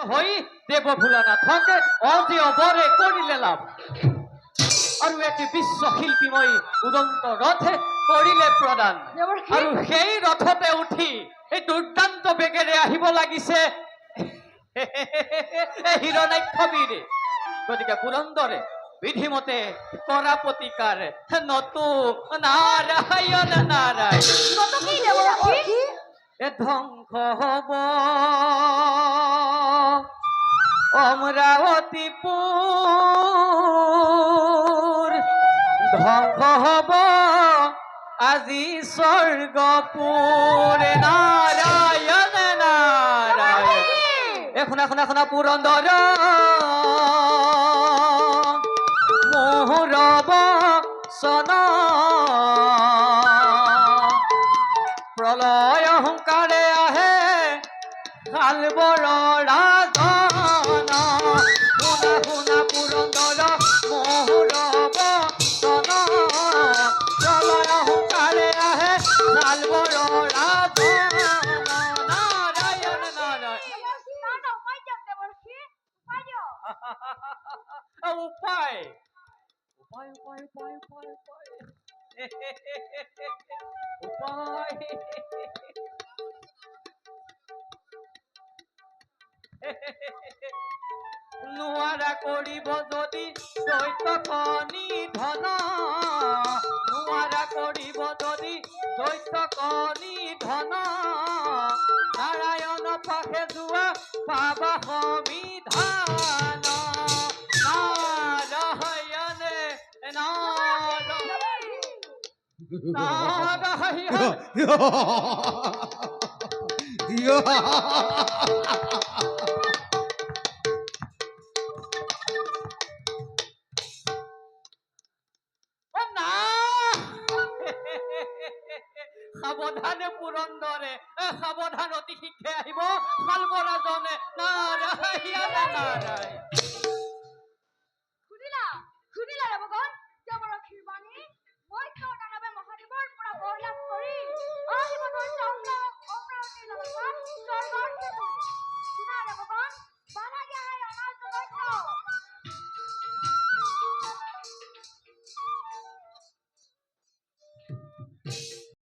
হই দেব ভোলানাথক অতি অবৰে কৰিলে লাভ আৰু এটি বিশ্ব শিল্পীময় উদন্ত ৰথে কৰিলে প্ৰদান আৰু সেই ৰথতে উঠি এই দুৰ্দান্ত বেগেৰে আহিব লাগিছে হিৰণাক্ষবীৰ গতিকে পুৰন্দৰে বিধিমতে কৰা প্ৰতিকাৰ নতু নাৰায়ণ নাৰায়ণ এ ধ্বংস হব অমৰাৱতীপুৰ ধ্বংস হব আজি স্বৰ্গপুৰ নাৰায়ণ নাৰায়ণ শুনা শুনা শুনা পুৰন্দৰ মোহৰব চন প্ৰলয় অহংকাৰে আহে শালবৰ ৰাজন শুনা শুনা পুৰন্দৰ মোহৰব চন প্ৰলয় অহংকাৰে আহে শালবৰ ৰাজন নাৰায়ণ নাৰায়ণ উপায় উপায় উপায় উপায় উপায় উপায় উপায় নোৱাৰা কৰিব যদি দৈত্য নিধন নোৱাৰা কৰিব যদি দৈত্য নিধন নাৰায়ণ পাশে যোৱা পাবা সমিধান নাৰায়ণে সাৱধানে পুৰন্দৰে সাৱধান অতি শীঘ্ৰে আহিব শালবৰাজনে নাৰায়ণ নাৰায়ণ শুনিলা ৰবগণ দেৱৰক্ষীৰ বাণী মই দানৱে মহাদেৱৰ পৰা বৰলাভ কৰি আহিব ধৰিছে অমৰাৱতীৰ লগত স্বৰ্গৰ